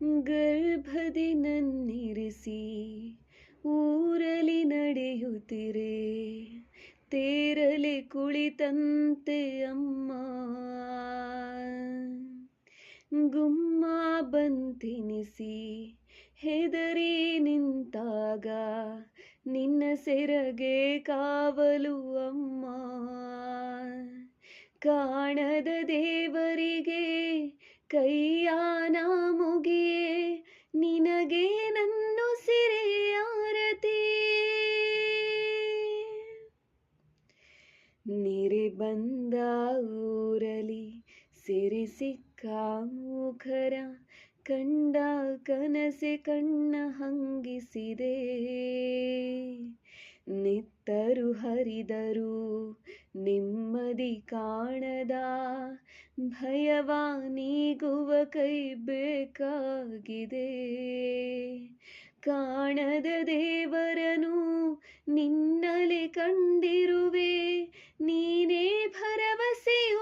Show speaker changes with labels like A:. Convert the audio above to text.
A: ಗರ್ಭದಿ ನನ್ನಿರಿಸಿ ಊರಲಿ ನಡೆಯುತ್ತಿರೆ, ತೇರಲೆ ಕುಳಿತಂತೆ ಅಮ್ಮ. ಗುಮ್ಮ ಬಂತೆನಿಸಿ ಹೆದರಿ ನಿಂತಾಗ, ನಿನ್ನ ಸೆರಗೆ ಕಾವಲು ಅಮ್ಮ. ಕಾಣದ ದೇವರಿಗೆ ಕೈಯಾನ ಮುಗಿಯೇ, ನಿನಗೆ ನನ್ನುಸಿರೇ ಆರತಿ. ನೆರೆ ಬಂದ ಊರಲಿ ಸೆರೆ ಸಿಕ್ಕ ಮುಖರ, ಕಂಡ ಕನಸೆ ಕಣ್ಣ ಹಂಗಿಸಿದೆ. ನಿತ್ತರು ಹರಿದರು ನೆಮ್ಮದಿ ಕಾಣದ, ಭಯವ ನೀಗುವ ಕೈ ಬೇಕಾಗಿದೆ. ಕಾಣದ ದೇವರನು ನಿನ್ನಲೆ ಕಂಡಿರುವೆ, ನೀನೇ ಭರವಸೆಯು